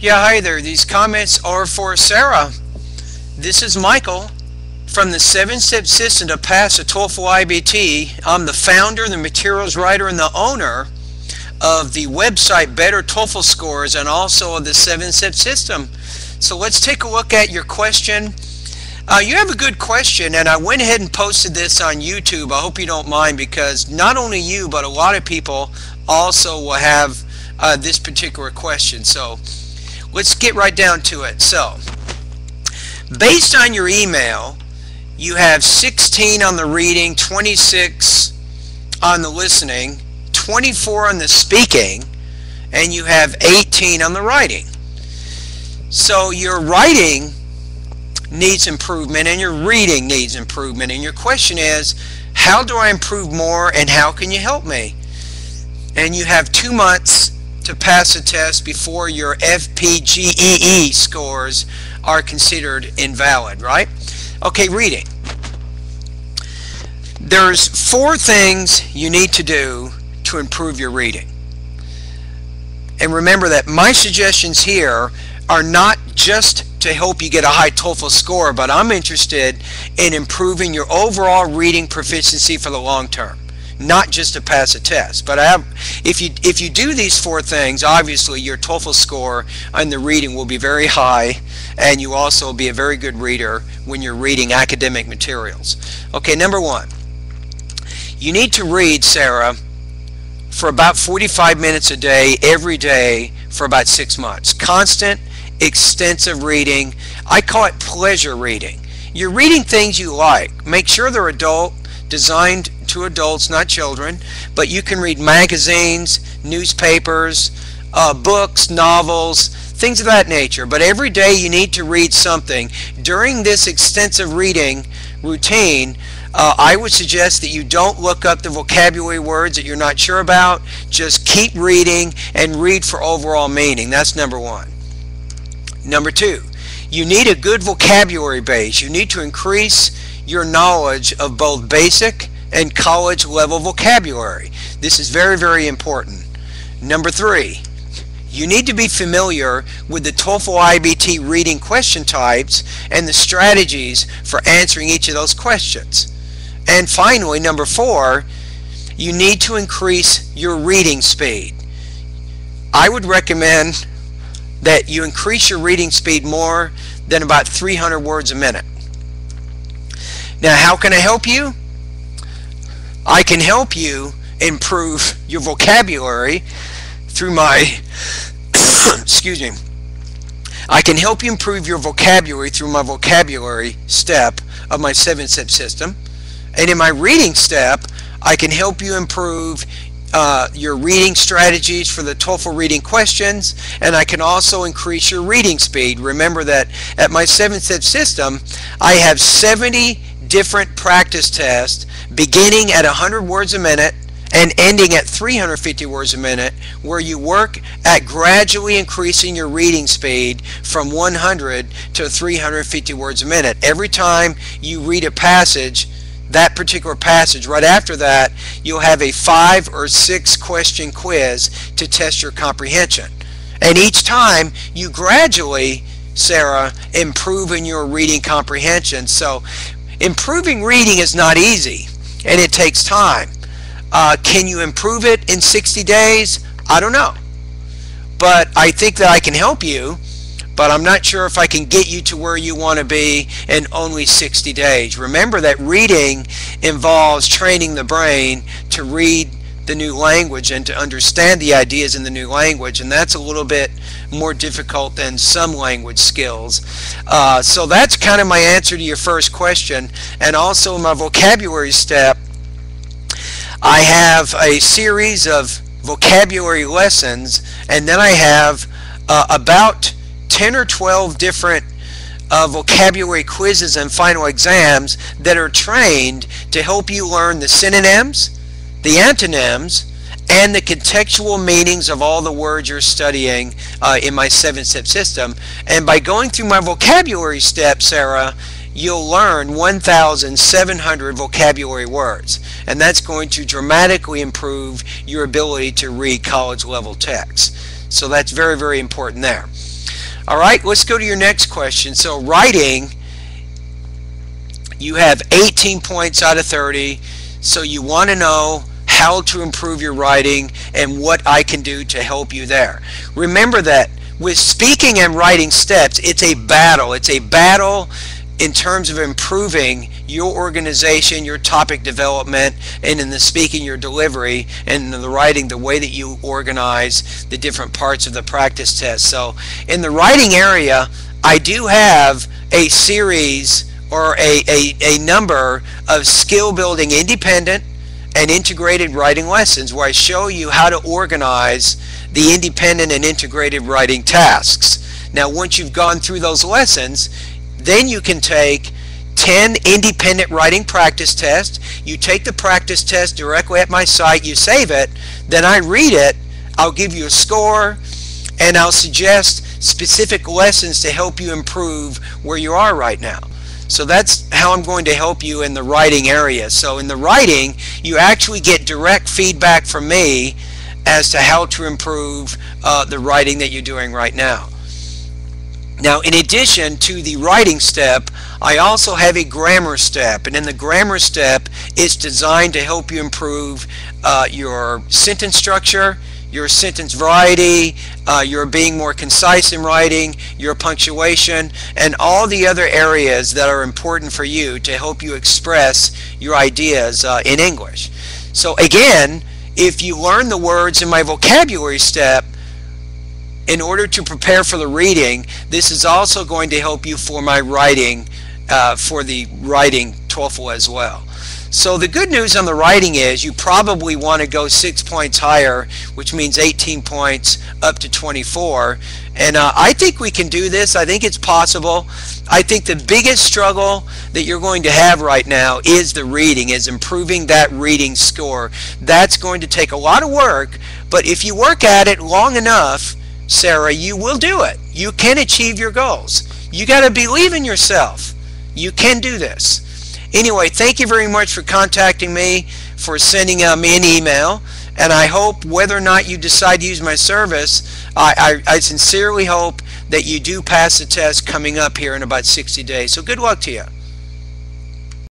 Yeah, hi there. These comments are for Sarah. This is Michael from the 7-Step System to pass a Toefl IBT. I'm the founder, the materials writer, and the owner of the website Better Toefl Scores and also of the 7-Step System. So let's take a look at your question. You have a good question, and I went ahead and posted this on YouTube. I hope you don't mind, because not only you but a lot of people also will have this particular question. So let's get right down to it. So based on your email, you have 16 on the reading, 26 on the listening, 24 on the speaking, and you have 18 on the writing. So your writing needs improvement and your reading needs improvement, and your question is, how do I improve more and how can you help me? And you have 2 months to pass a test before your FPGEE scores are considered invalid, right? Okay, reading. There's 4 things you need to do to improve your reading. And remember that my suggestions here are not just to help you get a high Toefl score, but I'm interested in improving your overall reading proficiency for the long term, not just to pass a test. But if you do these 4 things, obviously your Toefl score on the reading will be very high, and you also will be a very good reader when you're reading academic materials. Okay, number 1, you need to read, Sarah, for about 45 minutes a day, every day, for about 6 months. Constant, extensive reading. I call it pleasure reading. You're reading things you like. Make sure they're designed to adults, not children, but you can read magazines, newspapers, books, novels, things of that nature. But every day you need to read something. During this extensive reading routine, I would suggest that you don't look up the vocabulary words that you're not sure about. Just keep reading and read for overall meaning. That's number 1. Number 2, you need a good vocabulary base. You need to increase your knowledge of both basic and college level vocabulary. This is very, very important. Number 3, you need to be familiar with the Toefl IBT reading question types and the strategies for answering each of those questions. And finally, number 4, you need to increase your reading speed. I would recommend that you increase your reading speed more than about 300 words a minute. Now, how can I help you? I can help you improve your vocabulary through my excuse me. I can help you improve your vocabulary through my vocabulary step of my 7-step system. And in my reading step, I can help you improve your reading strategies for the Toefl reading questions, and I can also increase your reading speed. Remember that at my 7-step system, I have 70 different practice tests beginning at 100 words a minute and ending at 350 words a minute, where you work at gradually increasing your reading speed from 100 to 350 words a minute. Every time you read a passage, that particular passage, right after that, you'll have a 5 or 6 question quiz to test your comprehension. And each time you gradually, Sarah, improve in your reading comprehension. So improving reading is not easy, and it takes time. Can you improve it in 60 days? I don't know. But I think that I can help you, but I'm not sure if I can get you to where you want to be in only 60 days. Remember that reading involves training the brain to read the new language and to understand the ideas in the new language, and that's a little bit more difficult than some language skills. So that's kind of my answer to your first question. And also in my vocabulary step, I have a series of vocabulary lessons, and then I have about 10 or 12 different vocabulary quizzes and final exams that are trained to help you learn the synonyms, the antonyms, and the contextual meanings of all the words you're studying in my 7-step system. And by going through my vocabulary steps, Sarah, you'll learn 1,700 vocabulary words, and that's going to dramatically improve your ability to read college level texts. So that's very, very important there. All right, let's go to your next question. So writing, you have 18 points out of 30. So you want to know how to improve your writing and what I can do to help you there. Remember that with speaking and writing steps, it's a battle. It's a battle in terms of improving your organization, your topic development, and in the speaking, your delivery, and in the writing, the way that you organize the different parts of the practice test. So in the writing area, I do have a series or a number of skill building independent and integrated writing lessons where I show you how to organize the independent and integrated writing tasks. Now once you've gone through those lessons, then you can take 10 independent writing practice tests. You take the practice test directly at my site, you save it, then I read it, I'll give you a score, and I'll suggest specific lessons to help you improve where you are right now. So that's how I'm going to help you in the writing area. So in the writing, you actually get direct feedback from me as to how to improve the writing that you're doing right now. Now, in addition to the writing step, I also have a grammar step, and in the grammar step, it's designed to help you improve your sentence structure, your sentence variety, your being more concise in writing, your punctuation, and all the other areas that are important for you to help you express your ideas in English. So again, if you learn the words in my vocabulary step, in order to prepare for the reading, this is also going to help you for my writing, for the writing TOEFL as well. So the good news on the writing is you probably want to go 6 points higher, which means 18 points up to 24. And I think we can do this. I think it's possible. I think the biggest struggle that you're going to have right now is the reading, is improving that reading score. That's going to take a lot of work, but if you work at it long enough, Sarah, you will do it. You can achieve your goals. You got to believe in yourself. You can do this. Anyway, thank you very much for contacting me, for sending me an email, and I hope whether or not you decide to use my service, I sincerely hope that you do pass the test coming up here in about 60 days. So good luck to you.